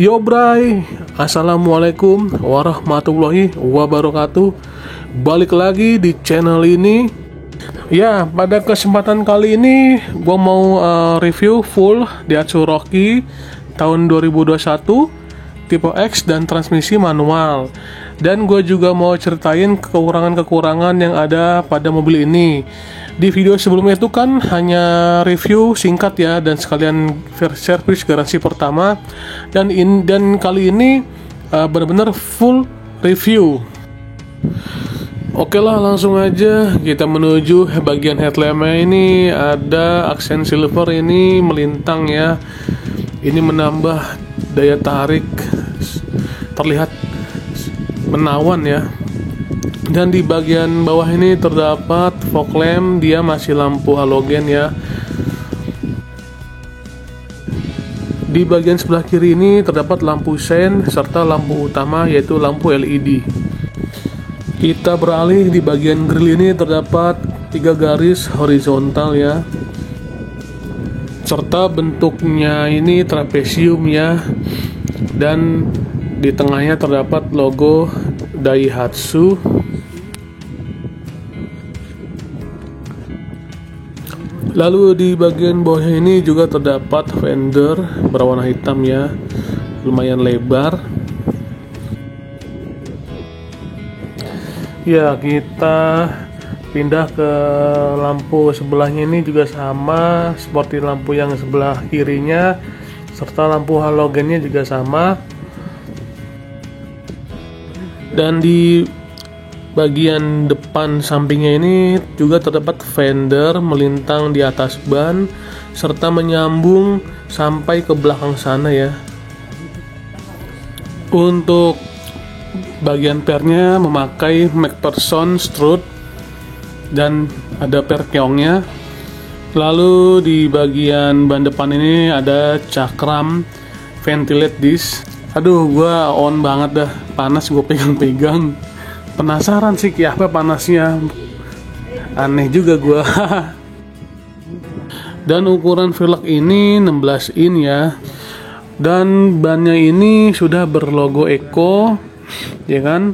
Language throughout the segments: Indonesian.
Yo bray, assalamualaikum warahmatullahi wabarakatuh. Balik lagi di channel ini. Ya, pada kesempatan kali ini gue mau review full Daihatsu Rocky tahun 2021 tipe X dan transmisi manual. Dan gue juga mau ceritain kekurangan-kekurangan yang ada pada mobil ini. Di video sebelumnya itu kan hanya review singkat ya, dan sekalian servis garansi pertama. Dan kali ini benar-benar full review. Oke lah, langsung aja kita menuju bagian headlampnya. Ini ada aksen silver ini melintang ya. Ini menambah daya tarik, terlihat menawan ya. Dan di bagian bawah ini terdapat fog lamp, dia masih lampu halogen ya. Di bagian sebelah kiri ini terdapat lampu sein serta lampu utama yaitu lampu LED. Kita beralih, di bagian grill ini terdapat 3 garis horizontal ya. Serta bentuknya ini trapesium ya. Dan di tengahnya terdapat logo Daihatsu. Lalu di bagian bawah ini juga terdapat fender berwarna hitam ya, lumayan lebar. Ya, kita pindah ke lampu sebelahnya, ini juga sama seperti lampu yang sebelah kirinya, serta lampu halogennya juga sama. Dan di bagian depan sampingnya ini juga terdapat fender melintang di atas ban serta menyambung sampai ke belakang sana ya. Untuk bagian pernya memakai McPherson strut dan ada per keongnya. Lalu di bagian ban depan ini ada cakram ventilate disc. Aduh, gua on banget dah, panas gua pegang-pegang. Penasaran sih apa panasnya, aneh juga gua. Dan ukuran velg ini 16 in ya. Dan bannya ini sudah berlogo Eco ya kan.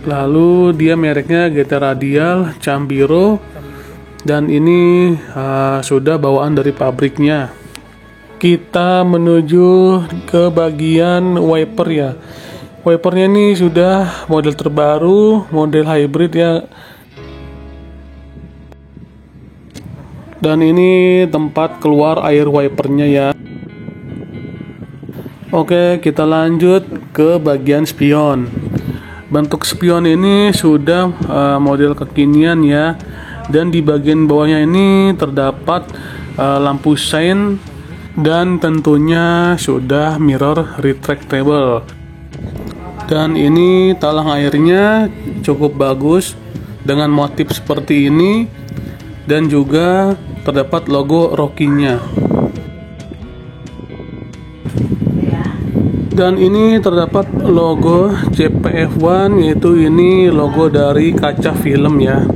Lalu dia mereknya GT Radial Cambiro, dan ini sudah bawaan dari pabriknya. Kita menuju ke bagian wiper ya. Wipernya ini sudah model terbaru, model hybrid ya. Dan ini tempat keluar air wipernya ya. Oke, kita lanjut ke bagian spion. Bentuk spion ini sudah model kekinian ya. Dan di bagian bawahnya ini terdapat lampu sein, dan tentunya sudah mirror retractable. Dan ini talang airnya cukup bagus dengan motif seperti ini, dan juga terdapat logo Rocky-nya. Dan ini terdapat logo CPF1, yaitu ini logo dari kaca film ya.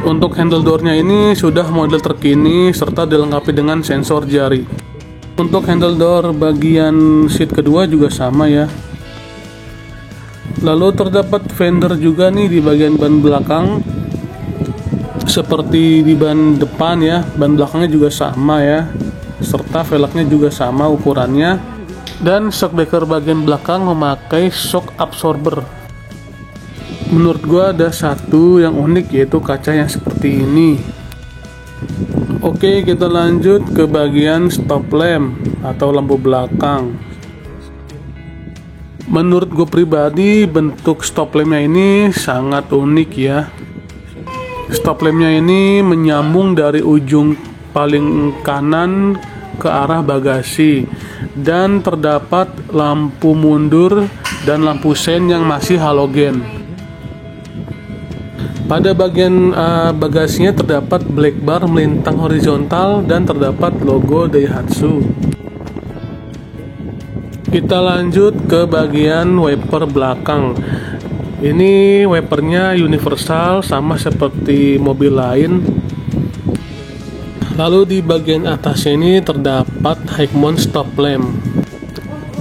Untuk handle door-nya ini sudah model terkini serta dilengkapi dengan sensor jari. Untuk handle door bagian seat kedua juga sama ya. Lalu terdapat fender juga nih di bagian ban belakang, seperti di ban depan ya. Ban belakangnya juga sama ya, serta velgnya juga sama ukurannya. Dan shockbreaker bagian belakang memakai shock absorber. Menurut gua ada satu yang unik, yaitu kaca yang seperti ini. Oke, kita lanjut ke bagian stop lamp atau lampu belakang. Menurut gue pribadi, bentuk stop lampnya ini sangat unik ya. Stop lampnya ini menyambung dari ujung paling kanan ke arah bagasi, dan terdapat lampu mundur dan lampu sein yang masih halogen. Pada bagian bagasinya terdapat black bar melintang horizontal dan terdapat logo Daihatsu. Kita lanjut ke bagian wiper belakang. Ini wipernya universal sama seperti mobil lain. Lalu di bagian atasnya ini terdapat high mount stop lamp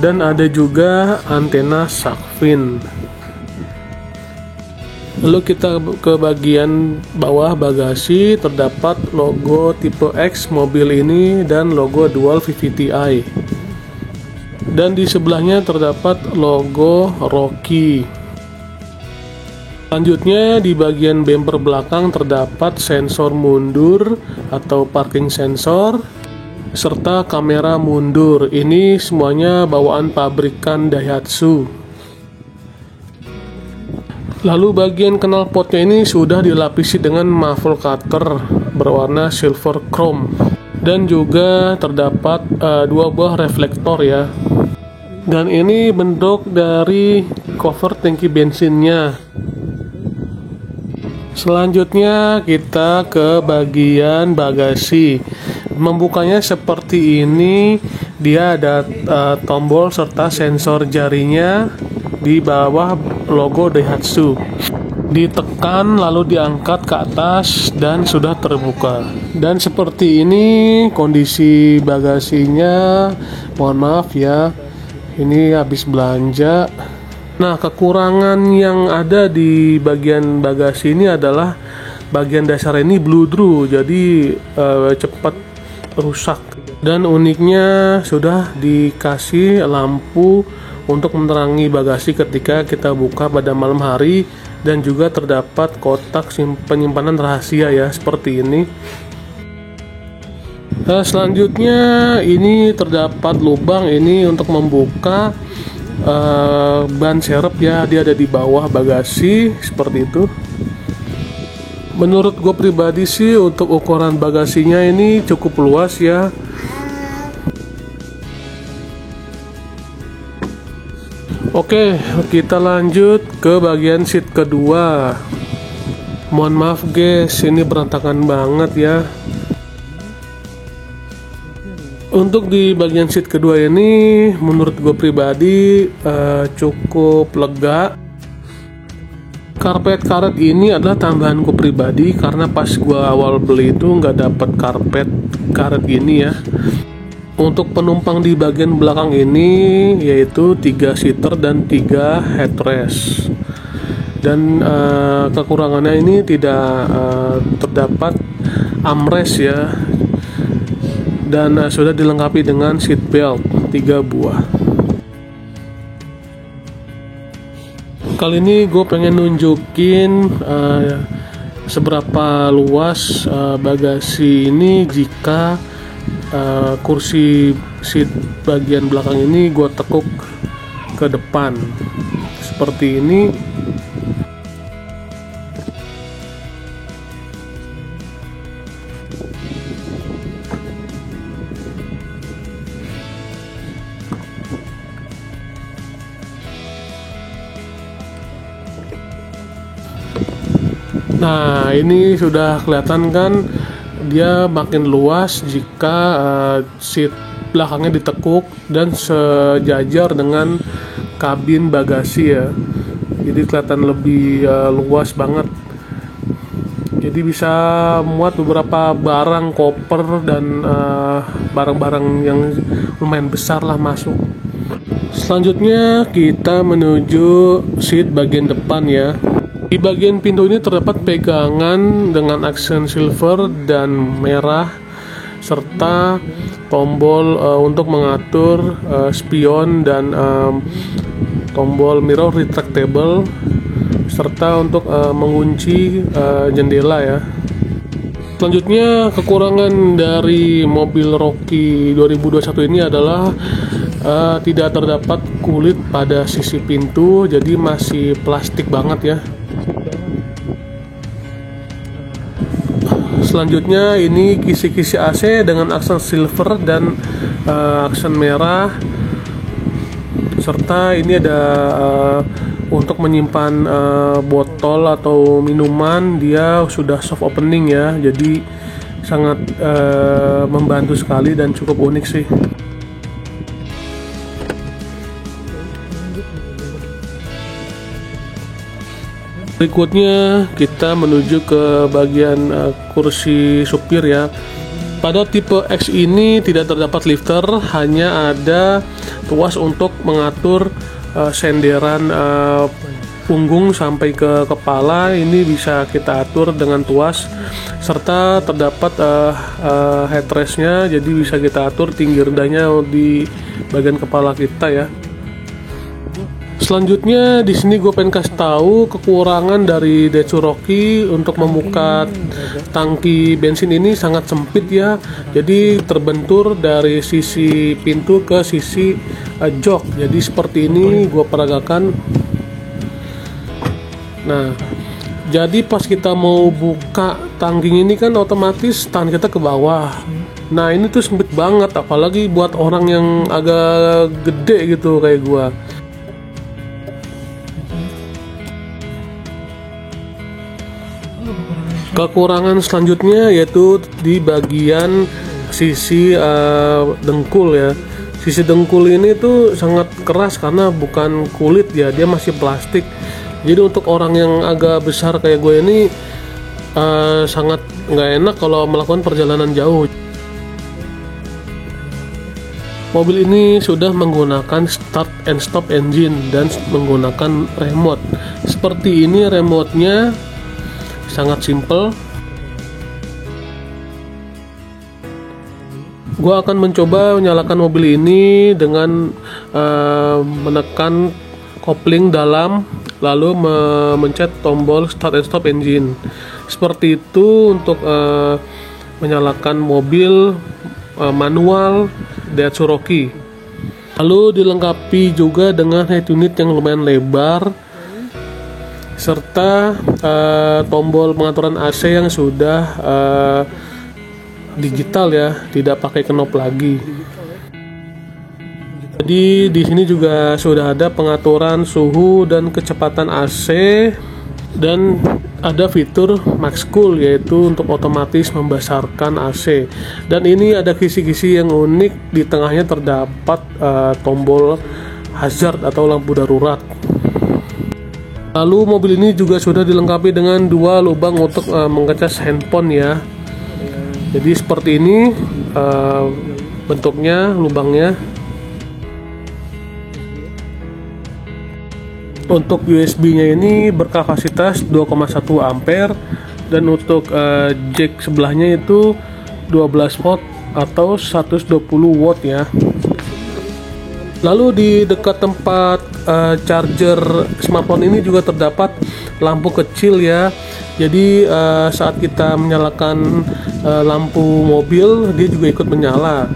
dan ada juga antena shark fin. Lalu kita ke bagian bawah bagasi, terdapat logo tipe X mobil ini dan logo dual VVT-i. Dan di sebelahnya terdapat logo Rocky. Selanjutnya di bagian bumper belakang terdapat sensor mundur atau parking sensor serta kamera mundur. Ini semuanya bawaan pabrikan Daihatsu. Lalu bagian knalpotnya ini sudah dilapisi dengan muffle cutter berwarna silver chrome dan juga terdapat dua buah reflektor ya. Dan ini bentuk dari cover tangki bensinnya. Selanjutnya kita ke bagian bagasi. Membukanya seperti ini, dia ada tombol serta sensor jarinya di bawah logo Daihatsu. Ditekan lalu diangkat ke atas dan sudah terbuka. Dan seperti ini kondisi bagasinya. Mohon maaf ya, ini habis belanja. Nah, kekurangan yang ada di bagian bagasi ini adalah bagian dasar ini bludru, jadi cepat rusak. Dan uniknya sudah dikasih lampu untuk menerangi bagasi ketika kita buka pada malam hari, dan juga terdapat kotak penyimpanan rahasia ya, seperti ini. Nah, selanjutnya ini terdapat lubang ini untuk membuka ban serep ya, dia ada di bawah bagasi seperti itu. Menurut gue pribadi sih untuk ukuran bagasinya ini cukup luas ya. Oke, kita lanjut ke bagian seat kedua. Mohon maaf guys, ini berantakan banget ya. Untuk di bagian seat kedua ini menurut gue pribadi cukup lega. Karpet karet ini adalah tambahan gue pribadi karena pas gue awal beli itu nggak dapet karpet karet ini ya. Untuk penumpang di bagian belakang ini yaitu 3 seater dan 3 headrest. Dan kekurangannya ini tidak terdapat armrest ya. Dan sudah dilengkapi dengan seat belt 3 buah. Kali ini gue pengen nunjukin seberapa luas bagasi ini jika kursi seat bagian belakang ini gue tekuk ke depan seperti ini. Nah, ini sudah kelihatan kan, dia makin luas jika seat belakangnya ditekuk dan sejajar dengan kabin bagasi ya. Jadi kelihatan lebih luas banget. Jadi bisa muat beberapa barang, koper dan barang-barang yang lumayan besar lah masuk. Selanjutnya kita menuju seat bagian depan ya. Di bagian pintu ini terdapat pegangan dengan aksen silver dan merah serta tombol untuk mengatur spion dan tombol mirror retractable serta untuk mengunci jendela ya. Selanjutnya kekurangan dari mobil Rocky 2021 ini adalah tidak terdapat kulit pada sisi pintu, jadi masih plastik banget ya. Selanjutnya ini kisi-kisi AC dengan aksen silver dan aksen merah, serta ini ada untuk menyimpan botol atau minuman, dia sudah soft opening ya, jadi sangat membantu sekali dan cukup unik sih. Berikutnya kita menuju ke bagian kursi supir ya. Pada tipe X ini tidak terdapat lifter, hanya ada tuas untuk mengatur senderan punggung sampai ke kepala. Ini bisa kita atur dengan tuas, serta terdapat headrestnya, jadi bisa kita atur tinggi rendahnya di bagian kepala kita ya. Selanjutnya di sini gue pengen kasih tahu kekurangan dari Daihatsu Rocky. Untuk membuka tangki bensin ini sangat sempit ya, jadi terbentur dari sisi pintu ke sisi jok. Jadi seperti ini gue peragakan. Nah, jadi pas kita mau buka tangki ini kan otomatis tangan kita ke bawah. Nah ini tuh sempit banget, apalagi buat orang yang agak gede gitu kayak gue. Kekurangan selanjutnya yaitu di bagian sisi dengkul ya. Sisi dengkul ini tuh sangat keras karena bukan kulit ya, dia masih plastik. Jadi untuk orang yang agak besar kayak gue ini sangat nggak enak kalau melakukan perjalanan jauh. Mobil ini sudah menggunakan start and stop engine dan menggunakan remote. Seperti ini remote-nya, sangat simple. Gua akan mencoba menyalakan mobil ini dengan menekan kopling dalam, lalu memencet tombol start and stop engine. Seperti itu untuk menyalakan mobil manual Daihatsu Rocky. Lalu dilengkapi juga dengan head unit yang lumayan lebar, serta tombol pengaturan AC yang sudah digital ya, tidak pakai knob lagi. Jadi di sini juga sudah ada pengaturan suhu dan kecepatan AC, dan ada fitur Max Cool yaitu untuk otomatis membesarkan AC. Dan ini ada kisi-kisi yang unik, di tengahnya terdapat tombol hazard atau lampu darurat. Lalu mobil ini juga sudah dilengkapi dengan 2 lubang untuk mengecas handphone ya. Jadi seperti ini bentuknya lubangnya. Untuk USB-nya ini berkapasitas 2,1 ampere, dan untuk jack sebelahnya itu 12 volt atau 120 watt ya. Lalu di dekat tempat charger smartphone ini juga terdapat lampu kecil ya. Jadi saat kita menyalakan lampu mobil, dia juga ikut menyala.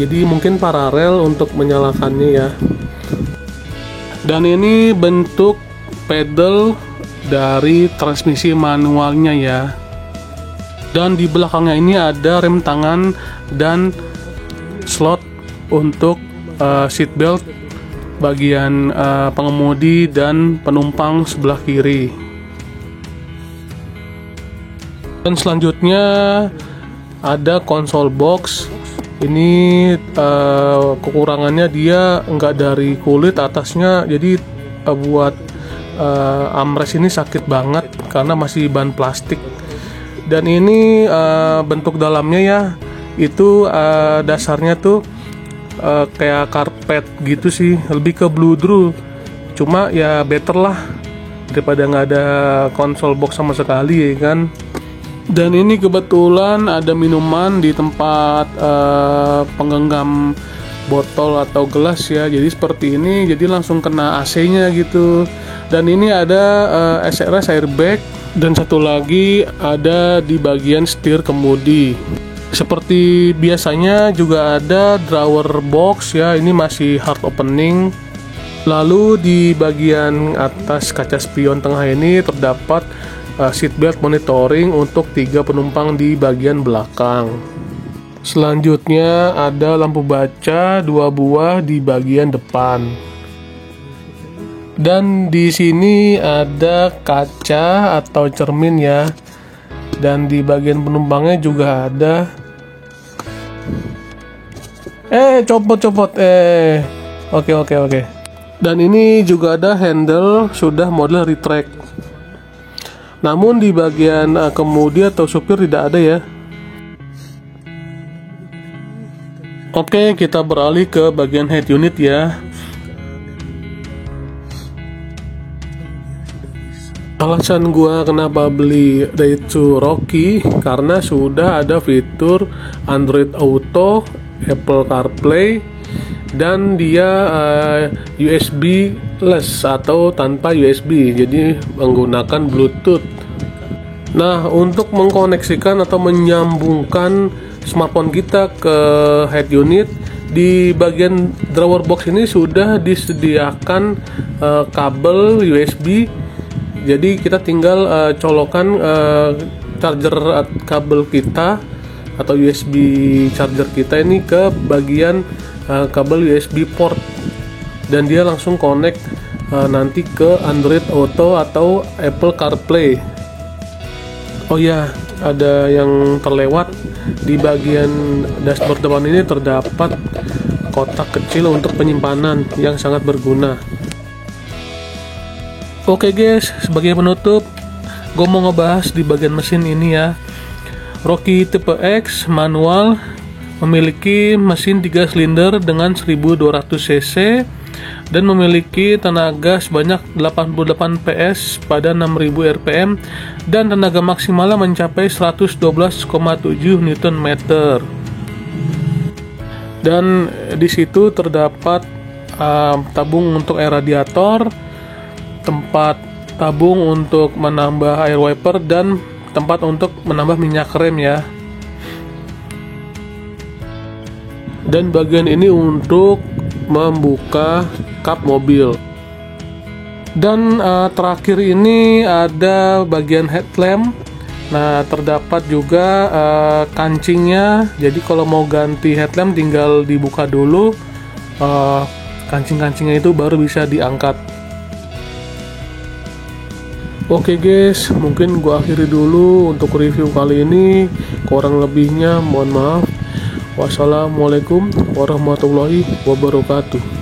Jadi mungkin paralel untuk menyalakannya ya. Dan ini bentuk pedal dari transmisi manualnya ya. Dan di belakangnya ini ada rem tangan dan slot untuk seat belt bagian pengemudi dan penumpang sebelah kiri. Dan selanjutnya ada konsol box. Ini kekurangannya dia enggak dari kulit atasnya, jadi buat armrest ini sakit banget karena masih ban plastik. Dan ini bentuk dalamnya ya, itu dasarnya tuh kayak karpet gitu sih, lebih ke bludru. Cuma ya better lah daripada nggak ada konsol box sama sekali ya kan. Dan ini kebetulan ada minuman di tempat penggenggam botol atau gelas ya, jadi seperti ini, jadi langsung kena AC-nya gitu. Dan ini ada SRS airbag, dan satu lagi ada di bagian setir kemudi. Seperti biasanya juga ada drawer box ya, ini masih hard opening. Lalu di bagian atas kaca spion tengah ini terdapat seatbelt monitoring untuk 3 penumpang di bagian belakang. Selanjutnya ada lampu baca 2 buah di bagian depan. Dan di sini ada kaca atau cermin ya. Dan di bagian penumpangnya juga ada. Copot. Oke. Dan ini juga ada handle sudah model retract. Namun di bagian kemudi atau supir tidak ada ya. Oke, kita beralih ke bagian head unit ya. Alasan gua kenapa beli Daihatsu Rocky karena sudah ada fitur Android Auto, Apple CarPlay, dan dia USB-less atau tanpa USB, jadi menggunakan Bluetooth. Nah, untuk mengkoneksikan atau menyambungkan smartphone kita ke head unit, di bagian drawer box ini sudah disediakan kabel USB. Jadi kita tinggal colokan charger kabel kita atau USB charger kita ini ke bagian kabel USB port, dan dia langsung connect nanti ke Android Auto atau Apple CarPlay. Oh ya, ada yang terlewat, di bagian dashboard depan ini terdapat kotak kecil untuk penyimpanan yang sangat berguna. Oke guys, sebagai penutup, gue mau ngebahas di bagian mesin ini ya. Rocky tipe X manual memiliki mesin 3 silinder dengan 1200 cc dan memiliki tenaga sebanyak 88 PS pada 6000 rpm dan tenaga maksimalnya mencapai 112,7 Nm. Dan di situ terdapat tabung untuk air radiator, tempat tabung untuk menambah air wiper, dan tempat untuk menambah minyak rem ya. Dan bagian ini untuk membuka kap mobil. Dan terakhir ini ada bagian headlamp. Nah, terdapat juga kancingnya. Jadi kalau mau ganti headlamp tinggal dibuka dulu kancing-kancingnya, itu baru bisa diangkat. Oke guys, mungkin gua akhiri dulu untuk review kali ini. Kurang lebihnya mohon maaf. Wassalamualaikum warahmatullahi wabarakatuh.